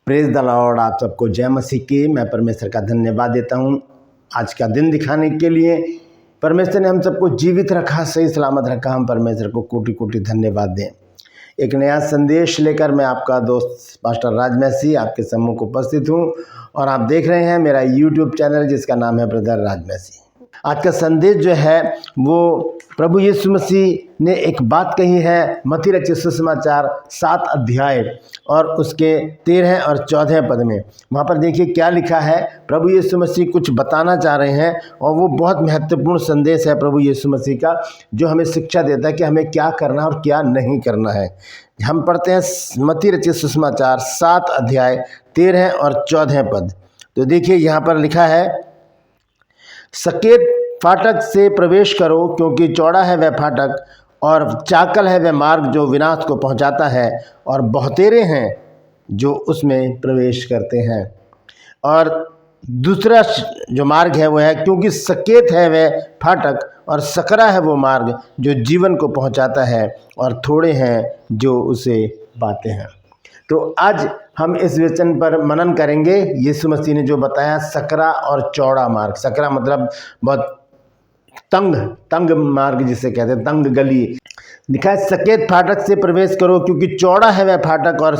Praise the Lord. आप सबको जय मसीह की। मैं परमेश्वर का धन्यवाद देता हूँ आज का दिन दिखाने के लिए। परमेश्वर ने हम सबको जीवित रखा, सही सलामत रखा। हम परमेश्वर को कोटि कोटि धन्यवाद दें। एक नया संदेश लेकर मैं आपका दोस्त पास्टर राज मैसी आपके सम्मुख उपस्थित हूँ और आप देख रहे हैं मेरा यूट्यूब चैनल जिसका नाम है ब्रदर राज मैसी। आज का संदेश जो है वो प्रभु यीशु मसीह ने एक बात कही है, मत्ती रचित सुसमाचार 7 अध्याय और उसके 13 और 14 पद में। वहाँ पर देखिए क्या लिखा है। प्रभु यीशु मसीह कुछ बताना चाह रहे हैं और वो बहुत महत्वपूर्ण संदेश है प्रभु यीशु मसीह का, जो हमें शिक्षा देता है कि हमें क्या करना और क्या नहीं करना है। हम पढ़ते हैं मत्ती रचित सुसमाचार 7 अध्याय 13 और 14 पद। तो देखिए यहाँ पर लिखा है, सकेत फाटक से प्रवेश करो, क्योंकि चौड़ा है वह फाटक और चाकल है वह मार्ग जो विनाश को पहुंचाता है, और बहुतेरे हैं जो उसमें प्रवेश करते हैं। और दूसरा जो मार्ग है वो है, क्योंकि सकेत है वह फाटक और सकरा है वो मार्ग जो जीवन को पहुंचाता है, और थोड़े हैं जो उसे पाते हैं। तो आज हम इस वचन पर मनन करेंगे। यीशु मसीह ने जो बताया, सकरा और चौड़ा मार्ग। सकरा मतलब बहुत तंग मार्ग जिसे कहते हैं, तंग गली। लिखा है, सकेत फाटक से प्रवेश करो, क्योंकि चौड़ा है वह फाटक और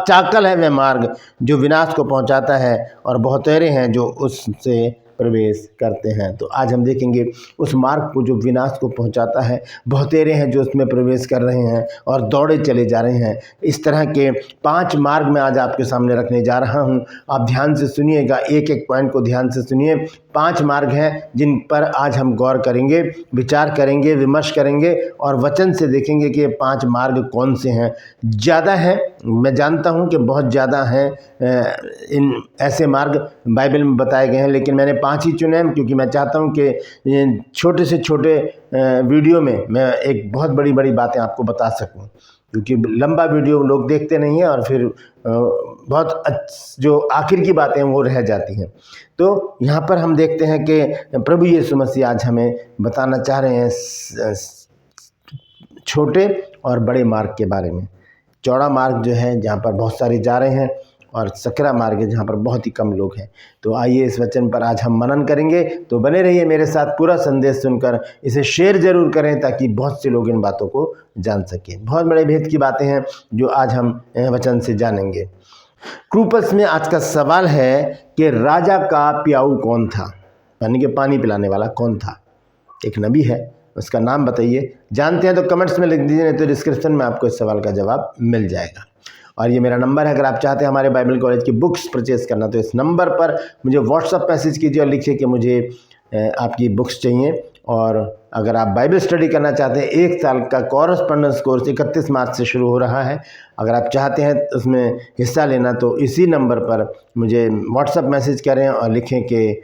चाकल है वह मार्ग जो विनाश को पहुंचाता है, और बहुतेरे हैं जो उससे प्रवेश करते हैं। तो आज हम देखेंगे उस मार्ग को जो विनाश को पहुंचाता है। बहुतेरे हैं जो उसमें प्रवेश कर रहे हैं और दौड़े चले जा रहे हैं। इस तरह के 5 मार्ग मैं आज आपके सामने रखने जा रहा हूं। आप ध्यान से सुनिएगा, एक एक पॉइंट को ध्यान से सुनिए। 5 मार्ग हैं जिन पर आज हम गौर करेंगे, विचार करेंगे, विमर्श करेंगे और वचन से देखेंगे कि ये 5 मार्ग कौन से हैं। ज़्यादा हैं, मैं जानता हूं कि बहुत ज़्यादा हैं इन ऐसे मार्ग बाइबल में बताए गए हैं, लेकिन मैंने 5 ही चुने हैं, क्योंकि मैं चाहता हूं कि छोटे से छोटे वीडियो में मैं एक बहुत बड़ी बड़ी बातें आपको बता सकूं, क्योंकि लंबा वीडियो लोग देखते नहीं हैं और फिर बहुत जो आखिर की बातें हैं वो रह जाती हैं। तो यहाँ पर हम देखते हैं कि प्रभु यीशु मसीह आज हमें बताना चाह रहे हैं छोटे और बड़े मार्ग के बारे में। चौड़ा मार्ग जो है जहाँ पर बहुत सारे जा रहे हैं, और सकरा मार्ग है जहाँ पर बहुत ही कम लोग हैं। तो आइए इस वचन पर आज हम मनन करेंगे। तो बने रहिए मेरे साथ, पूरा संदेश सुनकर इसे शेयर जरूर करें ताकि बहुत से लोग इन बातों को जान सकें। बहुत बड़े भेद की बातें हैं जो आज हम वचन से जानेंगे। क्रूपस में आज का सवाल है कि राजा का प्याऊ कौन था, यानी कि पानी पिलाने वाला कौन था। एक नबी है, उसका नाम बताइए। जानते हैं तो कमेंट्स में लिख दीजिए, नहीं तो डिस्क्रिप्शन में आपको इस सवाल का जवाब मिल जाएगा। और ये मेरा नंबर है, अगर आप चाहते हैं हमारे बाइबल कॉलेज की बुक्स परचेज करना तो इस नंबर पर मुझे व्हाट्सअप मैसेज कीजिए और लिखिए कि मुझे आपकी बुक्स चाहिए। और अगर आप बाइबल स्टडी करना चाहते हैं, 1 साल का कॉरेस्पॉन्डेंस कोर्स 31 मार्च से शुरू हो रहा है। अगर आप चाहते हैं उसमें हिस्सा लेना तो इसी नंबर पर मुझे व्हाट्सअप मैसेज करें और लिखें कि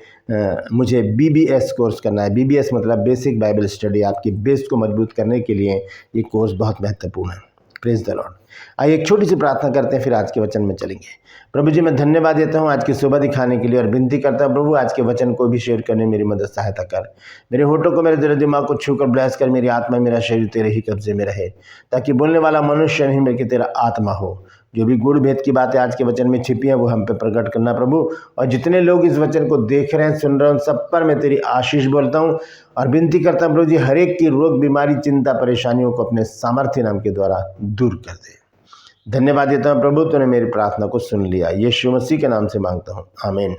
मुझे BBS कोर्स करना है। BBS मतलब बेसिक बाइबल स्टडी। आपकी बेस को मजबूत करने के लिए ये कोर्स बहुत महत्वपूर्ण है। Praise the Lord. आइए एक छोटी सी प्रार्थना करते हैं, फिर आज के वचन में चलेंगे। प्रभु जी, मैं धन्यवाद देता हूँ आज की सुबह दिखाने के लिए, और विनती करता हूँ प्रभु आज के वचन को भी शेयर करने मेरी मदद सहायता कर। मेरे होठों को, मेरे दिल दिमाग को छूकर ब्लेस कर। मेरी आत्मा, मेरा शरीर तेरे ही कब्जे में रहे, ताकि बोलने वाला मनुष्य नहीं बल्कि तेरा आत्मा हो। जो भी गुड़ भेद की बातें आज के वचन में छिपी हैं वो हम पे प्रकट करना प्रभु। और जितने लोग इस वचन को देख रहे हैं, सुन रहे हैं, उन सब पर मैं तेरी आशीष बोलता हूँ और विनती करता हूँ प्रभु जी, हर एक की रोग, बीमारी, चिंता, परेशानियों को अपने सामर्थ्य नाम के द्वारा दूर कर दे। धन्यवाद देता हूँ प्रभु, तूने मेरी प्रार्थना को सुन लिया। यीशु मसीह के नाम से मांगता हूँ, आमीन।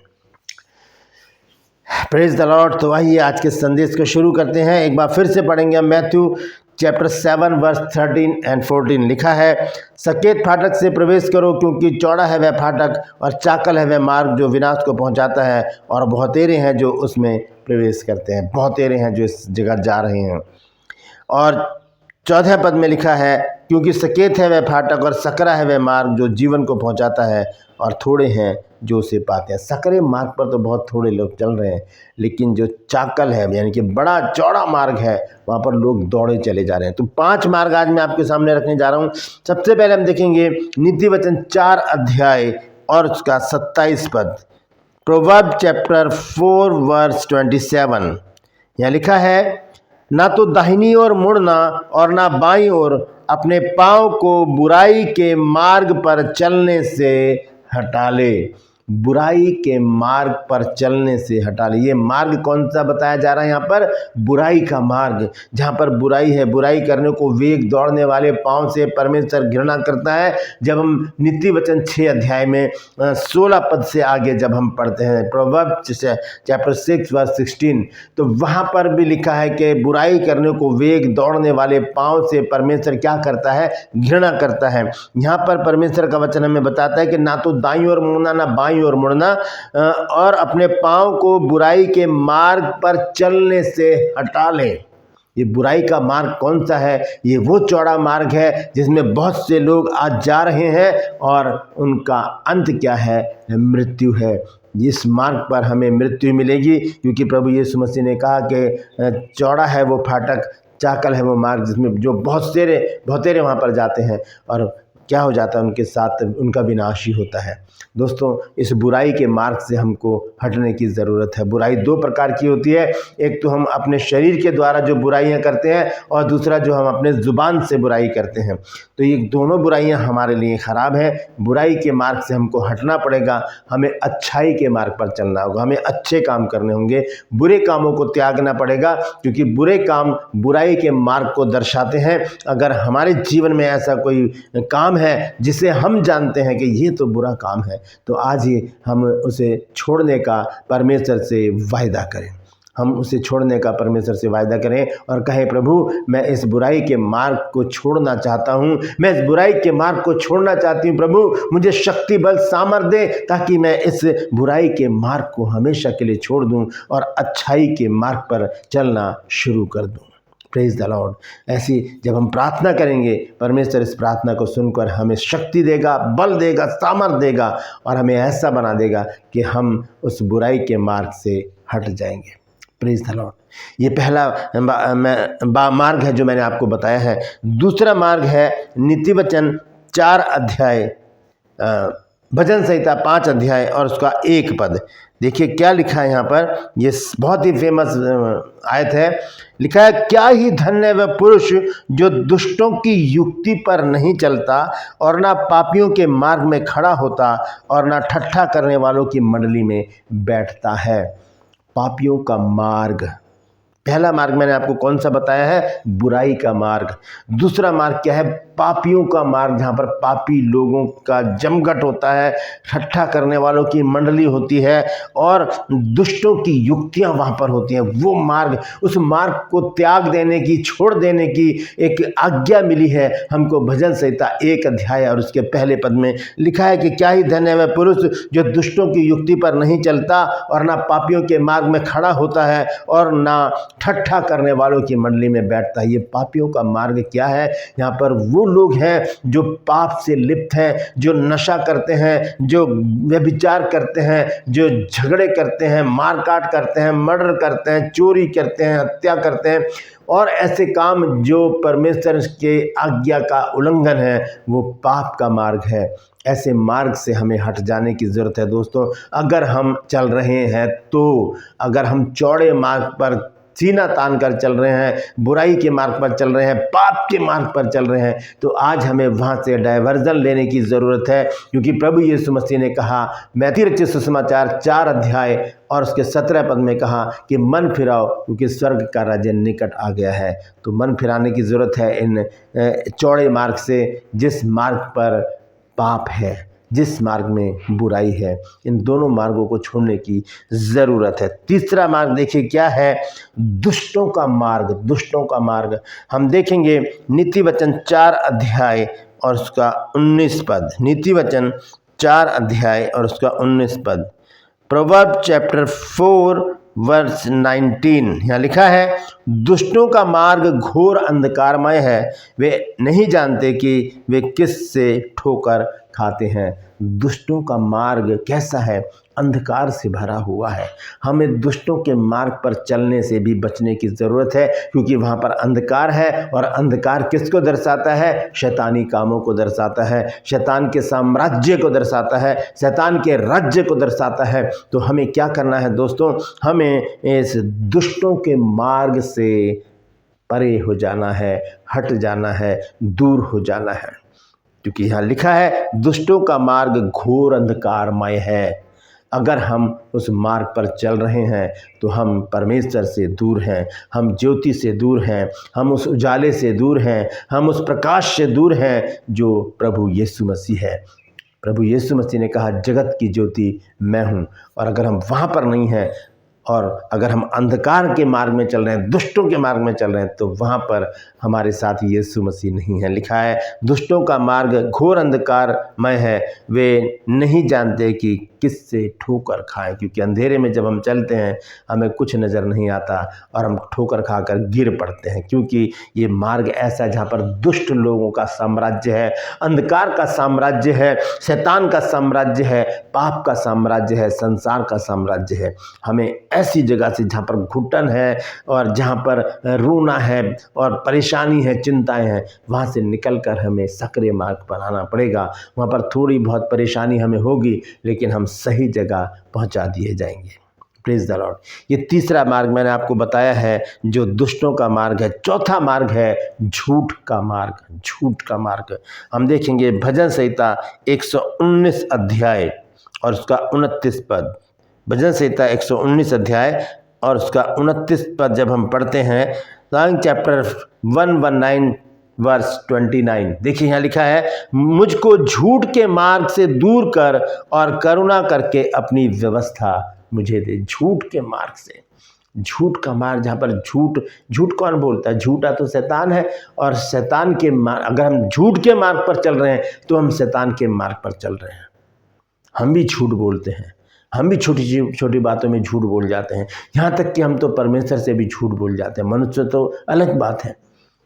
Praise the Lord. तो आइए आज के संदेश को शुरू करते हैं। एक बार फिर से पढ़ेंगे मैथ्यू चैप्टर 7 वर्स 13 और 14। लिखा है, सकेत फाटक से प्रवेश करो, क्योंकि चौड़ा है वह फाटक और चाकल है वह मार्ग जो विनाश को पहुंचाता है, और बहुतेरे हैं जो उसमें प्रवेश करते हैं। बहुतेरे हैं जो इस जगह जा रहे हैं। और 14 पद में लिखा है, क्योंकि सकेत है वह फाटक और सकरा है वह मार्ग जो जीवन को पहुंचाता है, और थोड़े हैं जो उसे पाते हैं। सकरे मार्ग पर तो बहुत थोड़े लोग चल रहे हैं, लेकिन जो चाकल है यानी कि बड़ा चौड़ा मार्ग है, वहाँ पर लोग दौड़े चले जा रहे हैं। तो 5 मार्ग आज मैं आपके सामने रखने जा रहा हूँ। सबसे पहले हम देखेंगे नीति वचन 4 अध्याय और उसका 27 पद। Proverb chapter 4 verse 27। यहाँ लिखा है, ना तो दाहिनी ओर मुड़ना और ना बाईं ओर, अपने पाँव को बुराई के मार्ग पर चलने से हटा ले, बुराई के मार्ग पर चलने से हटा ले। ये मार्ग कौन सा बताया जा रहा है यहाँ पर? बुराई का मार्ग। जहाँ पर बुराई है, बुराई करने को वेग दौड़ने वाले पाँव से परमेश्वर घृणा करता है। जब हम नीति वचन 6 अध्याय में 16 पद से आगे जब हम पढ़ते हैं, प्रोवर्ब्स चैप्टर 6 वर्स 16, तो वहाँ पर भी लिखा है कि बुराई करने को वेग दौड़ने वाले पाँव से परमेश्वर क्या करता है? घृणा करता है। यहाँ पर परमेश्वर का वचन हमें बताता है कि ना तो दाईं ओर मुड़ना ना बाईं ओर मुड़ना, और अपने पाँव को बुराई के मार्ग पर चलने से हटा ले। ये बुराई का मार्ग कौन सा है? ये वो चौड़ा मार्ग है जिसमें बहुत से लोग आज जा रहे हैं और उनका अंत क्या है? मृत्यु है। इस मार्ग पर हमें मृत्यु मिलेगी, क्योंकि प्रभु यीशु मसीह ने कहा कि चौड़ा है वो फाटक, चाकल है वो मार्ग जिसमें जो बहुतेरे वहाँ पर जाते हैं, और क्या हो जाता है? उनके साथ उनका विनाश ही होता है। दोस्तों, इस बुराई के मार्ग से हमको हटने की ज़रूरत है। बुराई 2 प्रकार की होती है। एक तो हम अपने शरीर के द्वारा जो बुराइयां करते हैं, और दूसरा जो हम अपने ज़ुबान से बुराई करते हैं। तो ये दोनों बुराइयां हमारे लिए ख़राब हैं। बुराई के मार्ग से हमको हटना पड़ेगा, हमें अच्छाई के मार्ग पर चलना होगा, हमें अच्छे काम करने होंगे, बुरे कामों को त्यागना पड़ेगा, क्योंकि बुरे काम बुराई के मार्ग को दर्शाते हैं। अगर हमारे जीवन में ऐसा कोई काम है जिसे हम जानते हैं कि ये तो बुरा काम है, तो आज ही हम उसे छोड़ने का परमेश्वर से वायदा करें। हम उसे छोड़ने का परमेश्वर से वायदा करें और कहें, प्रभु मैं इस बुराई के मार्ग को छोड़ना चाहता हूँ, मैं इस बुराई के मार्ग को छोड़ना चाहती हूँ। प्रभु मुझे शक्ति बल सामर्थ दे, ताकि मैं इस बुराई के मार्ग को हमेशा के लिए छोड़ दूँ और अच्छाई के मार्ग पर चलना शुरू कर दूँ। Praise the Lord. ऐसी जब हम प्रार्थना करेंगे, परमेश्वर इस प्रार्थना को सुनकर हमें शक्ति देगा, बल देगा, सामर्थ देगा, और हमें ऐसा बना देगा कि हम उस बुराई के मार्ग से हट जाएंगे। Praise the Lord. ये पहला मार्ग है जो मैंने आपको बताया है। दूसरा मार्ग है नीति वचन 4 अध्याय, भजन संहिता 5 अध्याय और उसका 1 पद। देखिए क्या लिखा है यहाँ पर। ये बहुत ही फेमस आयत है। लिखा है, क्या ही धन्य वह पुरुष जो दुष्टों की युक्ति पर नहीं चलता, और ना पापियों के मार्ग में खड़ा होता, और ना ठट्ठा करने वालों की मंडली में बैठता है। पापियों का मार्ग, पहला मार्ग मैंने आपको कौन सा बताया है? बुराई का मार्ग। दूसरा मार्ग क्या है? पापियों का मार्ग, जहाँ पर पापी लोगों का जमघट होता है, ठट्ठा करने वालों की मंडली होती है, और दुष्टों की युक्तियाँ वहाँ पर होती हैं। वो मार्ग, उस मार्ग को त्याग देने की, छोड़ देने की एक आज्ञा मिली है हमको। भजन संहिता 1 अध्याय और उसके पहले पद में लिखा है कि क्या ही धन्य है वह पुरुष जो दुष्टों की युक्ति पर नहीं चलता, और ना पापियों के मार्ग में खड़ा होता है, और ना ठट्ठा करने वालों की मंडली में बैठता है। ये पापियों का मार्ग क्या है? यहाँ पर वो लोग हैं जो पाप से लिप्त हैं, जो नशा करते हैं, जो व्यभिचार करते हैं, जो झगड़े करते हैं, मारकाट करते हैं, मर्डर करते हैं, चोरी करते हैं, हत्या करते हैं, और ऐसे काम जो परमेश्वर के आज्ञा का उल्लंघन है, वो पाप का मार्ग है। ऐसे मार्ग से हमें हट जाने की ज़रूरत है। दोस्तों, अगर हम चल रहे हैं तो, अगर हम चौड़े मार्ग पर सीना तान कर चल रहे हैं, बुराई के मार्ग पर चल रहे हैं, पाप के मार्ग पर चल रहे हैं, तो आज हमें वहाँ से डाइवर्जन लेने की ज़रूरत है। क्योंकि प्रभु यीशु मसीह ने कहा, मैथी रचित सुसमाचार 4 अध्याय और उसके 17 पद में कहा कि मन फिराओ, क्योंकि स्वर्ग का राज्य निकट आ गया है। तो मन फिराने की ज़रूरत है इन चौड़े मार्ग से, जिस मार्ग पर पाप है, जिस मार्ग में बुराई है। इन दोनों मार्गों को छोड़ने की ज़रूरत है। तीसरा मार्ग देखिए क्या है? दुष्टों का मार्ग। दुष्टों का मार्ग हम देखेंगे नीति वचन 4 अध्याय और उसका 19 पद। नीति वचन 4 अध्याय और उसका 19 पद। प्रोवर्ब चैप्टर 4 वर्स 19, यहाँ लिखा है, दुष्टों का मार्ग घोर अंधकारमय है, वे नहीं जानते कि वे किस से ठोकर खाते हैं। दुष्टों का मार्ग कैसा है? अंधकार से भरा हुआ है। हमें दुष्टों के मार्ग पर चलने से भी बचने की ज़रूरत है, क्योंकि वहाँ पर अंधकार है, और अंधकार किसको दर्शाता है? शैतानी कामों को दर्शाता है, शैतान के साम्राज्य को दर्शाता है, शैतान के राज्य को दर्शाता है। तो हमें क्या करना है दोस्तों? हमें इस दुष्टों के मार्ग से परे हो जाना है, हट जाना है, दूर हो जाना है। क्योंकि यहाँ लिखा है दुष्टों का मार्ग घोर अंधकारमय है। अगर हम उस मार्ग पर चल रहे हैं तो हम परमेश्वर से दूर हैं, हम ज्योति से दूर हैं, हम उस उजाले से दूर हैं, हम उस प्रकाश से दूर हैं जो प्रभु यीशु मसीह है। प्रभु यीशु मसीह ने कहा जगत की ज्योति मैं हूँ। और अगर हम वहाँ पर नहीं हैं और अगर हम अंधकार के मार्ग में चल रहे हैं, दुष्टों के मार्ग में चल रहे हैं, तो वहाँ पर हमारे साथ यीशु मसीह नहीं है। लिखा है दुष्टों का मार्ग घोर अंधकारमय है, वे नहीं जानते कि किससे ठोकर खाएं। क्योंकि अंधेरे में जब हम चलते हैं हमें कुछ नज़र नहीं आता और हम ठोकर खाकर गिर पड़ते हैं, क्योंकि ये मार्ग ऐसा है जहाँ पर दुष्ट लोगों का साम्राज्य है, अंधकार का साम्राज्य है, शैतान का साम्राज्य है, पाप का साम्राज्य है, संसार का साम्राज्य है। हमें ऐसी जगह से जहाँ पर घुटन है और जहाँ पर रोना है और परेशानी है, चिंताएं हैं, वहाँ से निकलकर हमें सक्रिय मार्ग पर आना पड़ेगा। वहाँ पर थोड़ी बहुत परेशानी हमें होगी लेकिन हम सही जगह पहुँचा दिए जाएंगे। Praise the Lord. ये तीसरा मार्ग मैंने आपको बताया है जो दुष्टों का मार्ग है। चौथा मार्ग है झूठ का मार्ग। झूठ का मार्ग हम देखेंगे भजन संहिता 119 अध्याय और उसका 29 पद। भजन संहिता 119 अध्याय और उसका 29 पद जब हम पढ़ते हैं, सॉन्ग चैप्टर 119 वर्स 29, देखिए यहाँ लिखा है मुझको झूठ के मार्ग से दूर कर और करुणा करके अपनी व्यवस्था मुझे दे। झूठ के मार्ग से, झूठ का मार्ग जहाँ पर झूठ कौन बोलता है? झूठा तो शैतान है। और शैतान के मार्ग, अगर हम झूठ के मार्ग पर चल रहे हैं तो हम शैतान के मार्ग पर चल रहे हैं। हम भी झूठ बोलते हैं, हम भी छोटी छोटी बातों में झूठ बोल जाते हैं, यहाँ तक कि हम तो परमेश्वर से भी झूठ बोल जाते हैं। मनुष्य तो अलग बात है।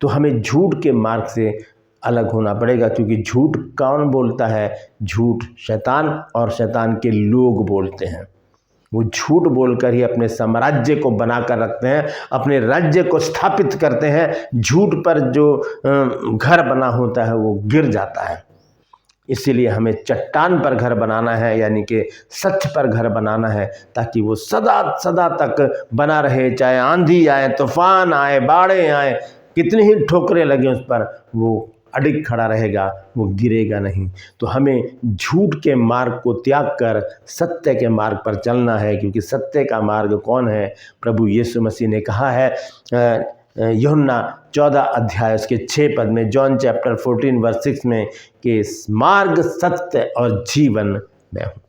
तो हमें झूठ के मार्ग से अलग होना पड़ेगा, क्योंकि झूठ कौन बोलता है? झूठ शैतान और शैतान के लोग बोलते हैं। वो झूठ बोलकर ही अपने साम्राज्य को बनाकर रखते हैं, अपने राज्य को स्थापित करते हैं। झूठ पर जो घर बना होता है वो गिर जाता है। इसीलिए हमें चट्टान पर घर बनाना है, यानी कि सत्य पर घर बनाना है, ताकि वो सदा सदा तक बना रहे। चाहे आंधी आए, तूफान आए, बाढ़ें आए, कितनी ही ठोकरें लगे उस पर, वो अडिग खड़ा रहेगा, वो गिरेगा नहीं। तो हमें झूठ के मार्ग को त्याग कर सत्य के मार्ग पर चलना है, क्योंकि सत्य का मार्ग कौन है? प्रभु यीशु मसीह ने कहा है यूहन्ना 14 अध्याय उसके 6 पद में, जॉन चैप्टर 14 वर्स 6 में, कि मार्ग सत्य और जीवन मैं हूँ।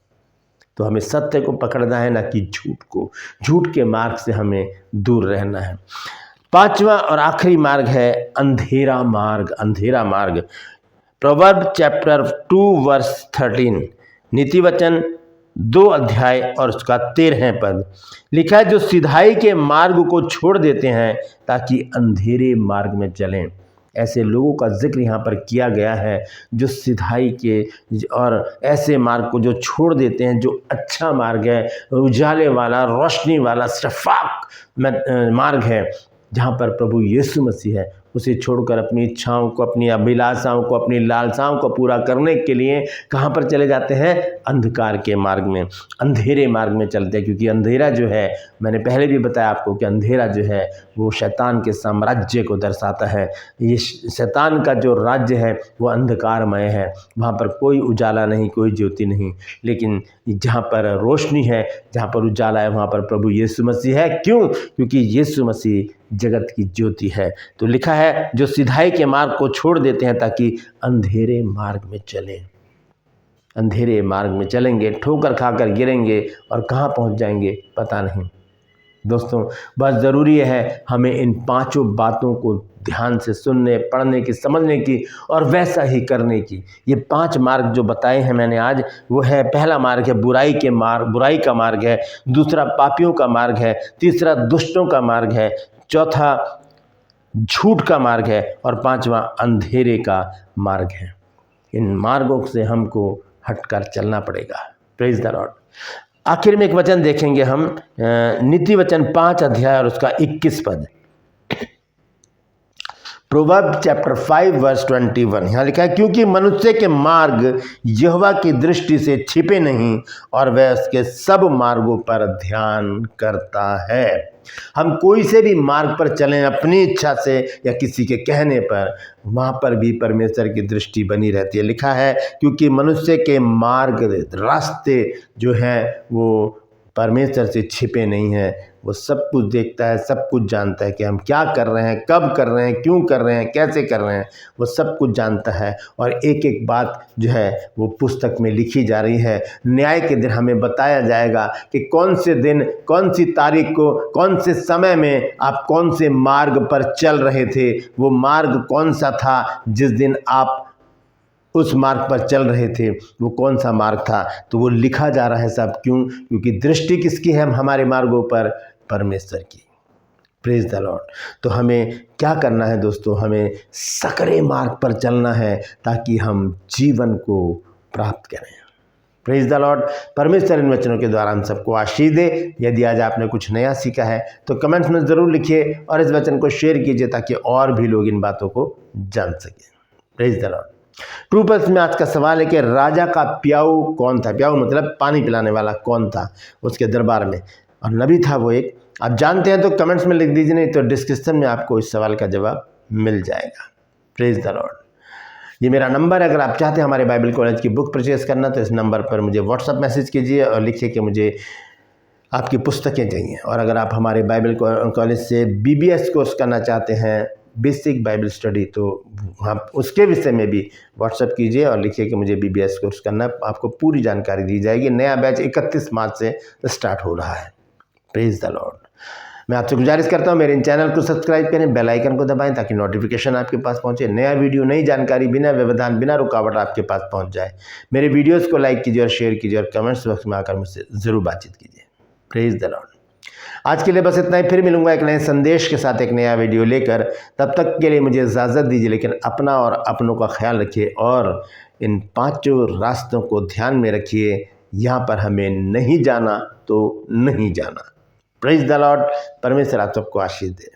तो हमें सत्य को पकड़ना है, ना कि झूठ को। झूठ के मार्ग से हमें दूर रहना है। पांचवा और आखिरी मार्ग है अंधेरा मार्ग। अंधेरा मार्ग प्रोवर्ब चैप्टर 2 वर्स 13, नीति वचन 2 अध्याय और उसका 13 पद लिखा है जो सिधाई के मार्ग को छोड़ देते हैं ताकि अंधेरे मार्ग में चलें। ऐसे लोगों का जिक्र यहाँ पर किया गया है जो सिधाई के और ऐसे मार्ग को जो छोड़ देते हैं, जो अच्छा मार्ग है, उजाले वाला, रोशनी वाला, शफाक मार्ग है, जहाँ पर प्रभु यीशु मसीह है, उसे छोड़कर अपनी इच्छाओं को, अपनी अभिलाषाओं को, अपनी लालसाओं को पूरा करने के लिए कहाँ पर चले जाते हैं? अंधकार के मार्ग में, अंधेरे मार्ग में चलते हैं। क्योंकि अंधेरा जो है, मैंने पहले भी बताया आपको कि अंधेरा जो है वो शैतान के साम्राज्य को दर्शाता है। ये शैतान का जो राज्य है वो अंधकारमय है, वहाँ पर कोई उजाला नहीं, कोई ज्योति नहीं। लेकिन जहाँ पर रोशनी है, जहाँ पर उजाला है, वहाँ पर प्रभु यीशु मसीह है। क्यों? क्योंकि यीशु मसीह जगत की ज्योति है। तो लिखा है जो सिधाई के मार्ग को छोड़ देते हैं ताकि अंधेरे मार्ग में चलें। अंधेरे मार्ग में चलेंगे, ठोकर खाकर गिरेंगे और कहाँ पहुँच जाएंगे पता नहीं। दोस्तों, बस ज़रूरी है हमें इन 5 बातों को ध्यान से सुनने, पढ़ने की, समझने की और वैसा ही करने की। ये 5 मार्ग जो बताए हैं मैंने आज, वो है, पहला मार्ग है बुराई का मार्ग है, दूसरा पापियों का मार्ग है, तीसरा दुष्टों का मार्ग है, चौथा झूठ का मार्ग है और 5वां अंधेरे का मार्ग है। इन मार्गों से हमको हटकर चलना पड़ेगा। Praise the Lord. आखिर में एक वचन देखेंगे हम, नीति वचन 5 अध्याय और उसका 21 पद। प्रोवर्ब चैप्टर 5 वर्स 21, यहाँ लिखा है क्योंकि मनुष्य के मार्ग यहोवा की दृष्टि से छिपे नहीं और वह उसके सब मार्गों पर ध्यान करता है। हम कोई से भी मार्ग पर चलें अपनी इच्छा से या किसी के कहने पर, वहाँ पर भी परमेश्वर की दृष्टि बनी रहती है। लिखा है क्योंकि मनुष्य के मार्ग रास्ते जो हैं वो परमेश्वर से छिपे नहीं हैं। वो सब कुछ देखता है, सब कुछ जानता है कि हम क्या कर रहे हैं, कब कर रहे हैं, क्यों कर रहे हैं, कैसे कर रहे हैं, वो सब कुछ जानता है। और एक एक बात जो है वो पुस्तक में लिखी जा रही है। न्याय के दिन हमें बताया जाएगा कि कौन से दिन, कौन सी तारीख को, कौन से समय में आप कौन से मार्ग पर चल रहे थे, वो मार्ग कौन सा था जिस दिन आप उस मार्ग पर चल रहे थे, वो कौन सा मार्ग था। तो वो लिखा जा रहा है सब। क्यों? क्योंकि दृष्टि किसकी है हमारे मार्गों पर? परमेश्वर की। Praise the Lord. तो हमें क्या करना है दोस्तों? हमें सकरे मार्ग पर चलना है ताकि हम जीवन को प्राप्त करें। Praise the Lord. परमेश्वर इन वचनों के द्वारा हम सबको आशीष दे। यदि आज आपने कुछ नया सीखा है तो कमेंट्स में ज़रूर लिखिए और इस वचन को शेयर कीजिए ताकि और भी लोग इन बातों को जान सकें। Praise the Lord. True pulse में आज का सवाल है कि राजा का प्याऊ कौन था? प्याऊ मतलब पानी पिलाने वाला कौन था उसके दरबार में? और नबी था वो एक। आप जानते हैं तो कमेंट्स में लिख दीजिए, नहीं तो डिस्क्रिप्शन में आपको इस सवाल का जवाब मिल जाएगा। Praise the Lord. ये मेरा नंबर है। अगर आप चाहते हैं हमारे बाइबल कॉलेज की बुक परचेज करना तो इस नंबर पर मुझे व्हाट्सअप मैसेज कीजिए और लिखिए कि मुझे आपकी पुस्तकें चाहिए। और अगर आप हमारे बाइबल कॉलेज से BBS कोर्स करना चाहते हैं, बेसिक बाइबल स्टडी, तो आप उसके विषय में भी व्हाट्सअप कीजिए और लिखिए कि मुझे BBS कोर्स करना है। आपको पूरी जानकारी दी जाएगी। नया बैच 31 मार्च से स्टार्ट हो रहा है। Praise the Lord. मैं आपसे गुजारिश करता हूँ मेरे इन चैनल को सब्सक्राइब करें, बेल आइकन को दबाएं ताकि नोटिफिकेशन आपके पास पहुँचे। नया वीडियो, नई जानकारी बिना व्यवधान, बिना रुकावट आपके पास पहुँच जाए। मेरे वीडियोस को लाइक कीजिए और शेयर कीजिए और कमेंट्स बॉक्स में आकर मुझसे ज़रूर बातचीत कीजिए। Praise the Lord. आज के लिए बस इतना ही। फिर मिलूंगा एक नए संदेश के साथ, एक नया वीडियो लेकर। तब तक के लिए मुझे इजाज़त दीजिए, लेकिन अपना और अपनों का ख्याल रखिए और इन 5 रास्तों को ध्यान में रखिए। यहाँ पर हमें नहीं जाना तो नहीं जाना। Praise the Lord. परमेश्वर आप सबको आशीष दे।